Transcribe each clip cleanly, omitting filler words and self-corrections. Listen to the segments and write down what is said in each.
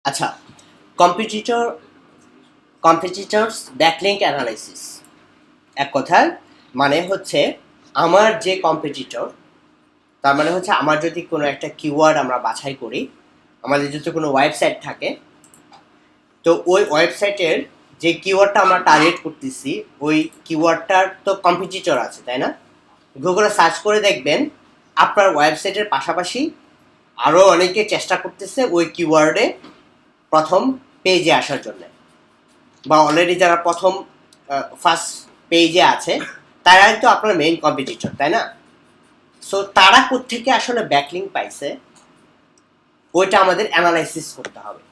আচ্ছা, competitor competitors backlink analysis এক কথায় মানে হচ্ছে আমার যে কম্পিটিটর, তার মানে হচ্ছে আমার যদি কোনো একটা কিওয়ার্ড আমরা বাছাই করি, আমাদের যদি কোনো ওয়েবসাইট থাকে, তো ওই ওয়েবসাইটের যে কিওয়ার্ডটা আমরা টার্গেট করতেছি ওই কিওয়ার্ডটার তো কম্পিটিটর আছে, তাই না? গুগলে সার্চ করে দেখবেন আপনার ওয়েবসাইটের পাশাপাশি আরও অনেকে চেষ্টা করতেছে ওই কিওয়ার্ডে প্রথম পেজে আসার জন্য, বা অলরেডি যারা প্রথম ফার্স্ট পেজে আছে তারাই তো আপনার মেইন কম্পিটিটর, তাই না? সো তারা কোত্থেকে আসলে ব্যাকলিঙ্ক পাইছে ওইটা আমাদের অ্যানালাইসিস করতে হবে,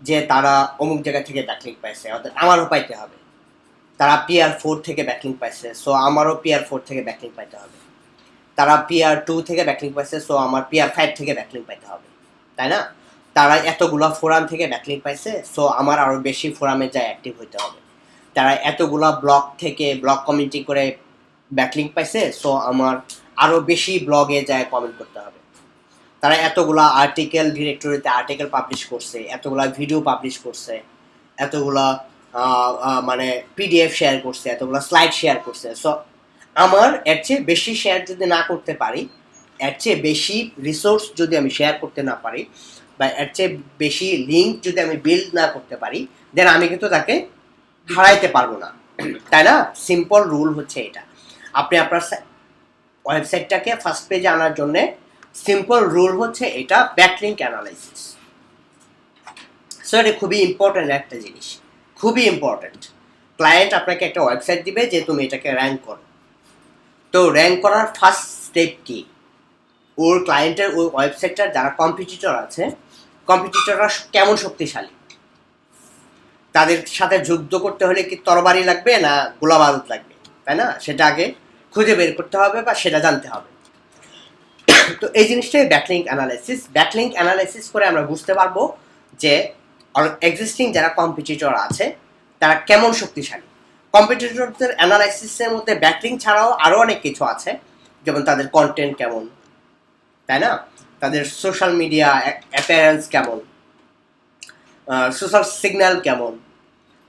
যে তারা অমুক জায়গা থেকে ব্যাকলিঙ্ক পাইছে, অর্থাৎ আমারও পাইতে হবে। তারা PR4 থেকে ব্যাকলিঙ্ক পাইছে, সো আমারও PR4 থেকে ব্যাকলিঙ্ক পাইতে হবে। তারা PR2 থেকে ব্যাকলিঙ্ক পাইছে, সো আমার PR5 থেকে ব্যাকলিঙ্ক পাইতে হবে, তাই না? তারা এতগুলো ফোরাম থেকে ব্যাকলিঙ্ক পাইছে, সো আমার আরও বেশি ফোরামে যায় অ্যাক্টিভ হইতে হবে। তারা এতগুলা ব্লগ থেকে ব্লগ কমেন্টিং করে ব্যাকলিঙ্ক পাইছে, সো আমার আরও বেশি ব্লগে যায় কমেন্ট করতে হবে। তারা এতগুলা আর্টিকেল ডিরেক্টরিতে আর্টিকেল পাবলিশ করছে, এতগুলা ভিডিও পাবলিশ করছে, এতগুলা মানে PDF শেয়ার করছে, এতগুলা স্লাইড শেয়ার করছে। সো আমার এর চেয়ে বেশি শেয়ার যদি না করতে পারি, এর চেয়ে বেশি রিসোর্স যদি আমি শেয়ার করতে না পারি, বা এর চেয়ে বেশি লিঙ্ক যদি আমি বিল্ড না করতে পারি, দেন আমি কিন্তু তাকে হারাইতে পারবো না, তাই না? সিম্পল রুল হচ্ছে এটা। আপনি আপনার ওয়েবসাইটটাকে ফার্স্ট পেজে আনার জন্য সিম্পল রুল হচ্ছে এটা, ব্যাকলিঙ্ক অ্যানালাইসিস। সো এটা খুবই ইম্পর্ট্যান্ট একটা জিনিস, খুবই ইম্পর্ট্যান্ট। ক্লায়েন্ট আপনাকে একটা ওয়েবসাইট দিবে যে তুমি এটাকে র্যাঙ্ক করো, তো র্যাঙ্ক করার ফার্স্ট স্টেপ কি? ওর ক্লায়েন্টের ওই ওয়েবসাইটটার যারা কম্পিটিটর আছে, কম্পিটিটররা কেমন শক্তিশালী, তাদের সাথে যুদ্ধ করতে হলে কি তরবারি লাগবে না গোলা বারুদ লাগবে, তাই না? সেটা আগে খুঁজে বের করতে হবে বা সেটা জানতে হবে। তো এই জিনিসটাই ব্যাকলিঙ্ক অ্যানালাইসিস। ব্যাকলিঙ্ক অ্যানালাইসিস করে আমরা বুঝতে পারবো যে এক্সিস্টিং যারা কম্পিটিটর আছে তারা কেমন শক্তিশালী। কম্পিটিটরদের অ্যানালাইসিসের মধ্যে ব্যাকলিঙ্ক ছাড়াও আরও অনেক কিছু আছে, যেমন তাদের কন্টেন্ট কেমন, তাই না? তাদের সোশ্যাল মিডিয়া অ্যাপিয়ারেন্স কেমন, সোশ্যাল সিগন্যাল কেমন,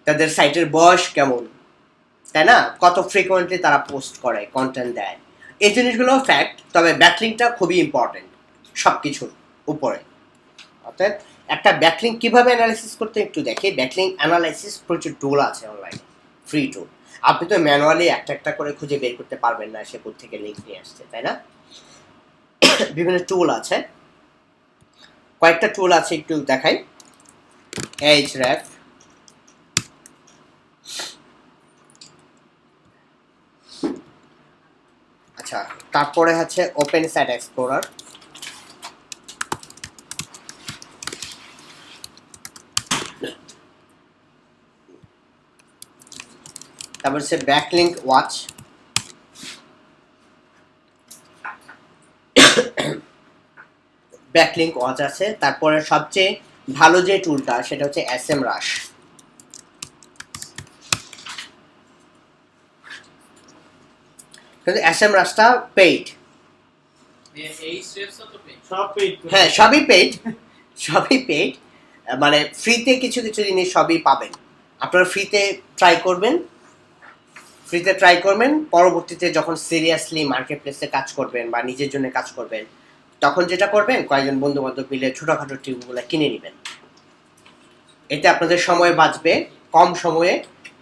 তাদের সাইটের বয়স কেমন, তাই না? কত ফ্রিকোয়েন্টলি তারা পোস্ট করে, কন্টেন্ট দেয়, এই জিনিসগুলো ফ্যাক্ট। তবে ব্যাকলিঙ্কটা খুবই ইম্পর্টেন্ট সব কিছুর উপরে। অর্থাৎ একটা ব্যাকলিঙ্ক কীভাবে অ্যানালাইসিস করতে একটু দেখি। ব্যাকলিঙ্ক অ্যানালাইসিস প্রচুর টুল আছে অনলাইনে, ফ্রি টুল। আপনি তো ম্যানুয়ালি একটা একটা করে খুঁজে বের করতে পারবেন না সে কোত্থেকে লিঙ্ক নিয়ে আসছে, তাই না? বিভিন্ন টুল আছে, কয়েকটা টুল আছে একটু দেখাই। Ahref, আচ্ছা, তারপরে হচ্ছে ওপেন সাইট এক্সপ্লোরার, তারপর হচ্ছে ব্যাকলিঙ্ক ওয়াচ, ব্যাকলিঙ্ক ওয়াচ আছে। তারপরে সবচেয়ে ভালো যে টুলটা সেটা হচ্ছে SEMrush। কিন্তু SEMrushটা পেইড, হ্যাঁ সবই পেইড, সবই পেইড। মানে ফ্রিতে কিছু কিছু জিনিস সবই পাবেন, আপনারা ফ্রিতে ট্রাই করবেন, ফ্রিতে ট্রাই করবেন। পরবর্তীতে যখন সিরিয়াসলি মার্কেট প্লেসে কাজ করবেন বা নিজের জন্য কাজ করবেন, তখন যেটা করবেন কয়েকজন বন্ধু বান্ধব মিলে ছোটোখাটো টিমগুলো কিনে নেবেন। এতে আপনাদের সময় বাঁচবে, কম সময়ে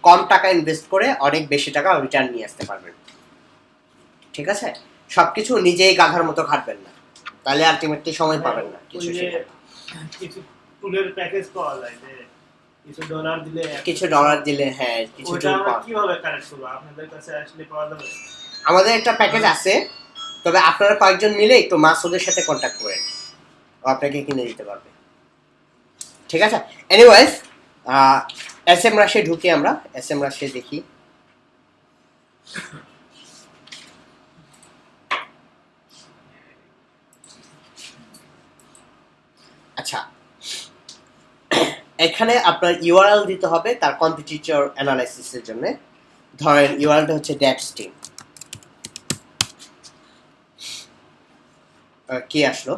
কম টাকা ইনভেস্ট করে অনেক বেশি টাকা রিটার্ন নিয়ে আসতে পারবেন। ঠিক আছে? সব কিছু নিজেই গাধার মতো খাটবেন না, তাহলে আলটিমেটলি সময় পাবেন না কিছু শেখার। কিছু টুলের প্যাকেজ পাওয়া যায় যে কিছু ডলার দিলে হ্যাঁ কিছু টুল পাওয়া। কিভাবে কানেক্ট করব? আপনাদের কাছে আসলে পাওয়া যাবে? আমাদের একটা প্যাকেজ আছে, তবে আপনারা কয়েকজন মিলে একটু মাসুদের সাথে কন্ট্যাক্ট করেন, ও আপনাকে কিনে দিতে পারবে। ঠিক আছে? এনিওয়েজ, SEMrush-এ ঢুকি আমরা, SEMrush-এ দেখি। আচ্ছা, এখানে আপনার ইউআরএল দিতে হবে তার কম্পিটিটর অ্যানালাইসিসের জন্য। ধরেন ইউআরএলটা হচ্ছে DevSteam, কি আসলো,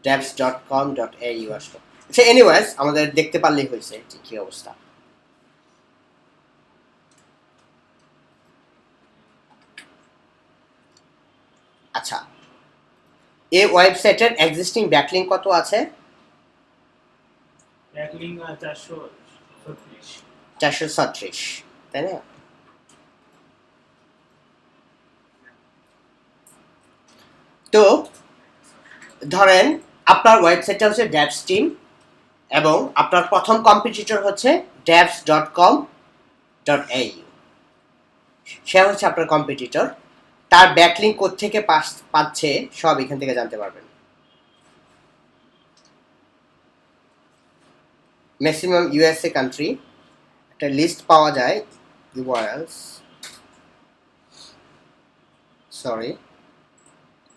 devs.com.au আসলো। আচ্ছা এনিওয়েজ আমাদের দেখতে পারলেই হয়েছে যে কি অবস্থা। আচ্ছা এই ওয়েবসাইটের এক্সিস্টিং ব্যাকলিংক কত আছে? ব্যাকলিং 436। 436, তাই না? তো ধরেন আপনার ওয়েবসাইটটা হচ্ছে ড্যাপস টিম এবং আপনার প্রথম কম্পিটিটর হচ্ছে devs.com.au, সে হচ্ছে আপনার কম্পিটিটর। তার ব্যাকলিংক কোত্থেকে পাচ্ছে সব এখান থেকে জানতে পারবেন। ম্যাক্সিমাম ইউএসএ কান্ট্রি একটা লিস্ট পাওয়া যায় ইউআরএলস, সরি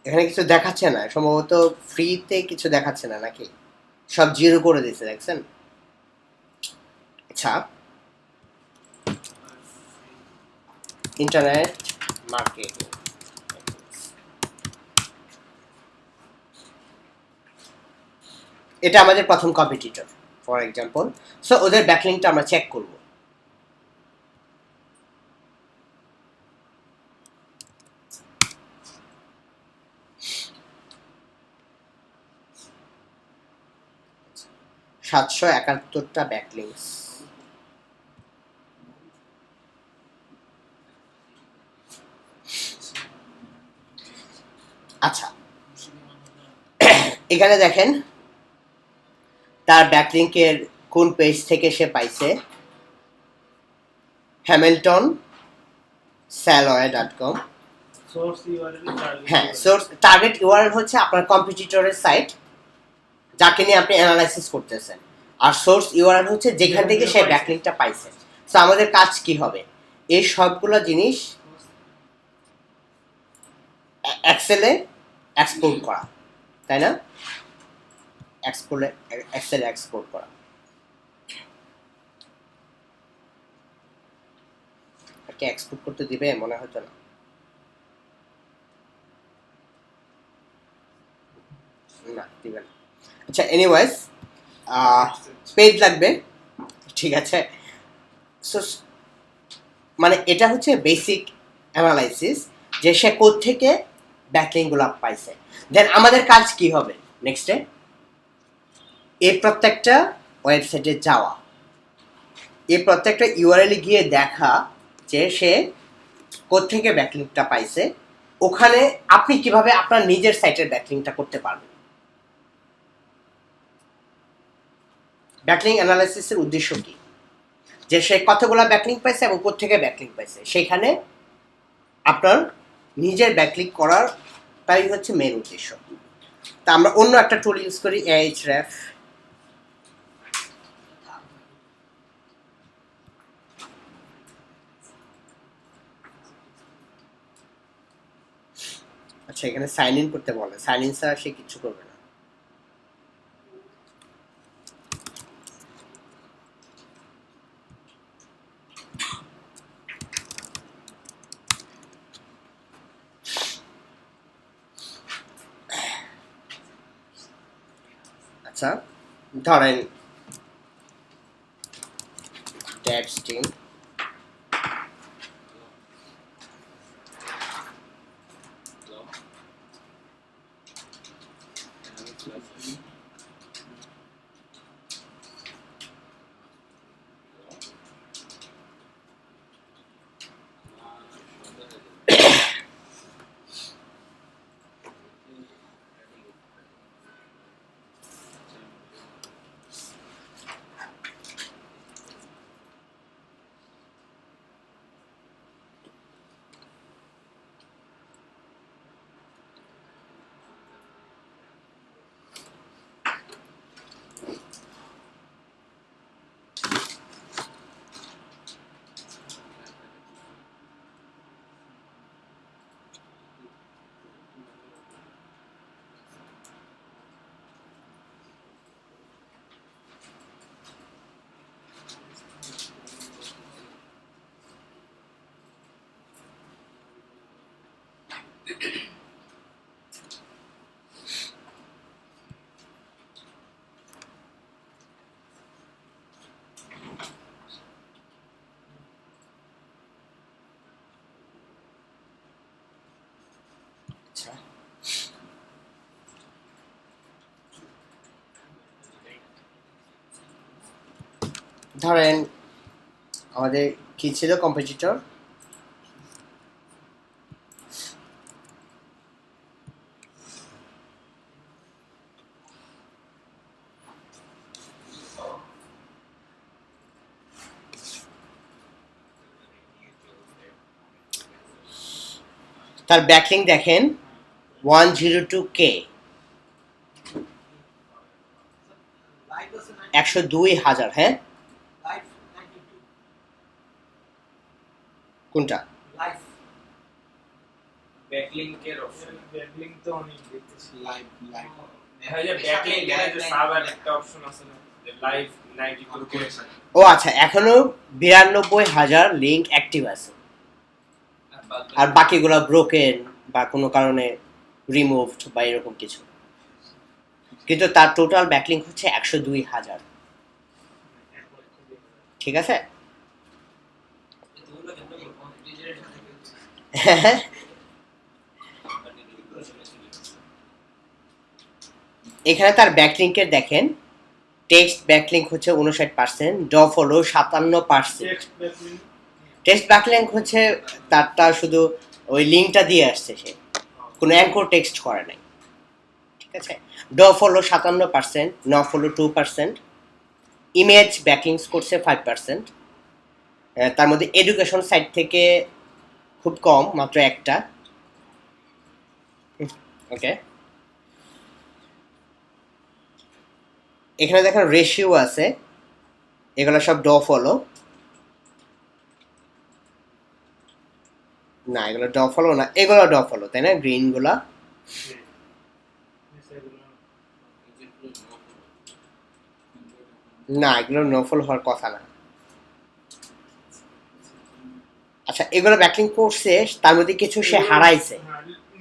এখানে কিছু দেখাচ্ছে না, সম্ভবত ফ্রিতে কিছু দেখাচ্ছে না নাকি, সব জিরো করে দিয়েছে দেখছেন। আচ্ছা ইন্টারনেট মার্কেটিং, এটা আমাদের প্রথম কম্পিটিটর ফর এক্সাম্পল। সো ওদের ব্যাকলিংকটা আমরা চেক করব। সাতশো ৭৭টা ব্যাকলিংকস। আচ্ছা এখানে দেখেন তার ব্যাকলিংকের কোন পেজ থেকে সে পাইছে, হ্যামিল্টন স্যালওয়ে.com। সোর্স ইউআরএল হ্যাঁ সোর্স টার্গেট ইউআরএল হচ্ছে আপনার কম্পিটিটরের সাইট যাকে নিয়ে আপনি অ্যানালাইসিস করতেছেন, আর সোর্স ইউআরএল হচ্ছে যেখান থেকে সে ব্যাকলিংকটা পাইছে। সো আমাদের কাজ কি হবে, এই সবগুলো জিনিস এক্সেলে এক্সপোর্ট করা, তাই না? এক্সেলে এক্সপোর্ট করা। এক্সপোর্ট করতে দিবে মনে হতো না। না দিবে না। আচ্ছা এনিওয়েজ পেজ লাগবে, ঠিক আছে। সো মানে এটা হচ্ছে বেসিক অ্যানালাইসিস যে সে কোত্থেকে ব্যাকলিংকগুলো পাইছে। দেন আমাদের কাজ কি হবে নেক্সটে, এই প্রত্যেকটা ওয়েবসাইটে যাওয়া, এই প্রত্যেকটা ইউআরএলে গিয়ে দেখা যে সে কোত্থেকে ব্যাকলিংকটা পাইছে, ওখানে আপনি কিভাবে আপনার নিজের সাইটের ব্যাকলিংকটা করতে পারবেন। ব্যাকলিংক অ্যানালাইসিসের উদ্দেশ্য কি, যে সে কতগুলো ব্যাকলিংক পাইছে এবং কোত্থেকে ব্যাকলিংক পাইছে, সেখানে আপনার নিজের ব্যাকলিংক করারটাই হচ্ছে মেন উদ্দেশ্য। তা আমরা অন্য একটা টুল ইউজ করি, Ahref। আচ্ছা এখানে সাইন ইন করতে বলে, সাইন ইন ছাড়া সে কিছু করবে না। আচ্ছা ধরেন ড্যাপস টিম, ধরেন আমাদের কি ছিল কম্পিটিটর, তার ব্যাকলিং দেখেন 102K, 102,000। হ্যাঁ, কোনটা? ব্যাকলিংকের অপশন ব্যাকলিং তো অনেক দেখতেছি। লাইভ হ্যাঁ যে ব্যাকলিং এর যে সার্ভার একটা অপশন আছে না যে লাইভ 92 ও আচ্ছা, এখনো 92,000 লিংক অ্যাক্টিভ আছে, আর বাকিগুলো ব্রোকেন বা কোনো কারণে রিমুভড বা এরকম কিছু, কিন্তু তার টোটাল ব্যাকলিং হচ্ছে 102,000। ঠিক আছে। এখানে তার ব্যাকলিংকের দেখেন, টেক্সট ব্যাকলিংক হচ্ছে 59%, ড follow 57%। Text backlink text backlink হচ্ছে তারটা শুধু ওই লিঙ্কটা দিয়ে আসছে, সে কোনো অ্যাঙ্কর টেক্সট করে নাই। ঠিক আছে। ড ফলো 57%, ন ফলো 2%, ইমেজ ব্যাকলিংস করছে 5%। তার মধ্যে এডুকেশন সাইট থেকে খুব কম, মাত্র একটা। ওকে, এখানে দেখেন রেশিও আছে, এগুলো সব ড ফলো না, এগুলো ড ফলো না, এগুলো ড ফলো, তাই না? গ্রিন গুলা না, এগুলো নো ফলো হওয়ার কথা না। আচ্ছা, এগুলো ব্যাকলিং করছে, তার মধ্যে কিছু সে হারাইছে,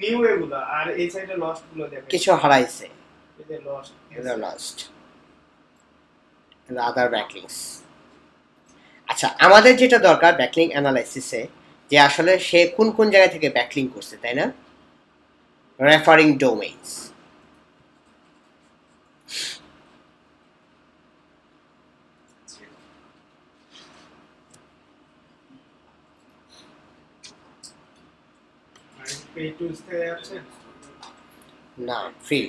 নিউ এগুলা, আর এই সাইডে লস্ট গুলো দেখেন। কিছু হারাইছে, এতে লস্ট এগুলো লস্ট, আদার ব্যাকলিংস। আচ্ছা, আমাদের যেটা দরকার ব্যাকলিং অ্যানালাইসিসে, যে আসলে সে কোন কোন জায়গা থেকে ব্যাকলিং করছে, তাই না? Referring domains. পে টুলস থেকে আছে। না, ফ্রি।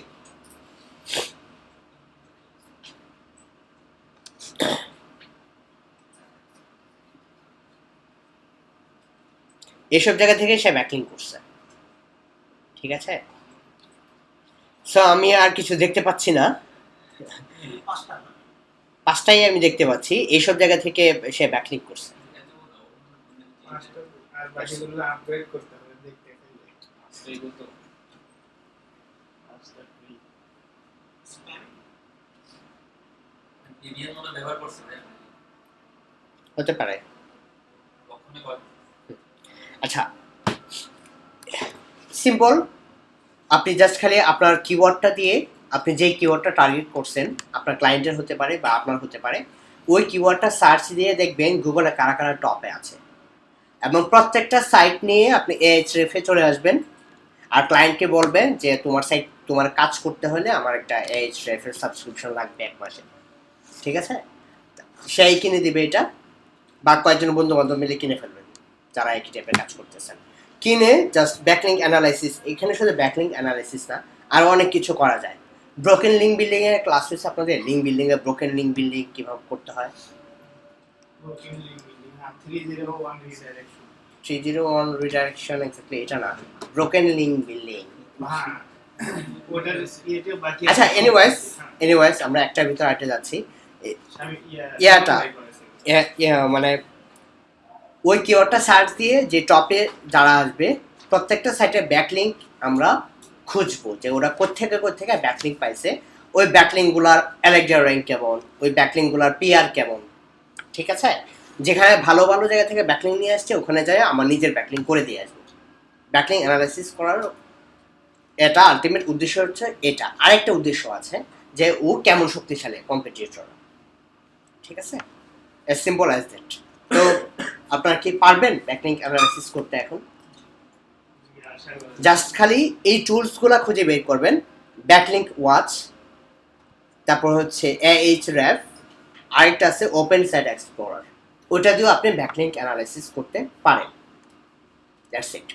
এসব জায়গা থেকে সে ব্যাকলিং করছে। ঠিক আছে। সো আমি আর কিছু দেখতে পাচ্ছি না, পাঁচটাই আমি দেখতে পাচ্ছি, এইসব জায়গা থেকে সে ব্যাকলিং করছে। পাঁচটা, আর বাকিগুলো আপগ্রেড করতে হবে দেখতে পেলে। এইগুলো তো পাঁচটা free। ডিবিএন মনে ব্যবহার করছে না হতে পারে। কখনো কয় আচ্ছা, সিম্পল, আপনি জাস্ট খালি আপনার কিওয়ার্ডটা দিয়ে, আপনি যেই কিওয়ার্ডটা টার্গেট করছেন, আপনার ক্লায়েন্টের হতে পারে বা আপনার হতে পারে, ওই কিওয়ার্ডটা সার্চ দিয়ে দেখবেন গুগলে কারা কারা টপে আছে, এবং প্রত্যেকটা সাইট নিয়ে আপনি Ahrefs-এ চলে আসবেন, আর ক্লায়েন্টকে বলবেন যে তোমার সাইট, তোমার কাজ করতে হলে আমার একটা Ahrefs-এর সাবস্ক্রিপশন লাগবে 1 মাসে। ঠিক আছে। সেই কিনে দিবে এটা, বা কয়েকজন বন্ধু বান্ধব মিলে কিনে ফেলবেন যারা একই টাইপের কাজ করতেছেন, কিনে জাস্ট ব্যাকলিংক অ্যানালাইসিস। এখানে শুধু ব্যাকলিংক অ্যানালাইসিস না, আরও অনেক কিছু করা যায়। ব্রোকেন লিঙ্ক বিল্ডিং এর ক্লাস হচ্ছে আপনাদের, লিঙ্ক বিল্ডিং এ ব্রোকেন লিঙ্ক বিল্ডিং কিভাবে করতে হয়। Broken link building, আর 301 redirection। 301 রিডাইরেকশন, এক্স্যাক্টলি এটা না, ব্রোকেন লিঙ্ক বিল্ডিং। হ্যাঁ, ওটার ইয়েতে বাকি আচ্ছা, আছে। এনিওয়েজ হ্যাঁ, আমরা একটার ভিতরে আটে যাচ্ছি। আমি ইয়াটা মানে ওই কিওয়ার্ডটা সার্চ দিয়ে যে টপে যারা আসবে, প্রত্যেকটা সাইটে ব্যাকলিংক আমরা খুঁজবো যে ওরা কোত্থেকে ব্যাকলিংক পাইছে, ওই ব্যাকলিংকগুলার অ্যালেক্সা র্যাঙ্ক কেমন, ওই ব্যাকলিংকগুলার পিআর কেমন। ঠিক আছে। যেখানে ভালো ভালো জায়গা থেকে ব্যাকলিং নিয়ে আসছে, ওখানে যায় আমার নিজের ব্যাকলিং করে দিয়ে আসবো। ব্যাকলিং অ্যানালাইসিস করার এটা আলটিমেট উদ্দেশ্য হচ্ছে এটা। আরেকটা উদ্দেশ্য আছে যে ও কেমন শক্তিশালী কম্পিটিটর। ঠিক আছে, এজ সিম্পল অ্যাজ দ্যাট। তো আপনারা কি পারবেন ব্যাকলিংক অ্যানালাইসিস করতে এখন? জাস্ট খালি এই টুলসগুলো খুঁজে বের করবেন, ব্যাকলিংক ওয়াচ, তারপর হচ্ছে Ahrefs, আরেকটা আছে ওপেন সাইট এক্সপ্লোরার, ওটা দিয়েও আপনি ব্যাকলিঙ্ক অ্যানালাইসিস করতে পারেন। That's it.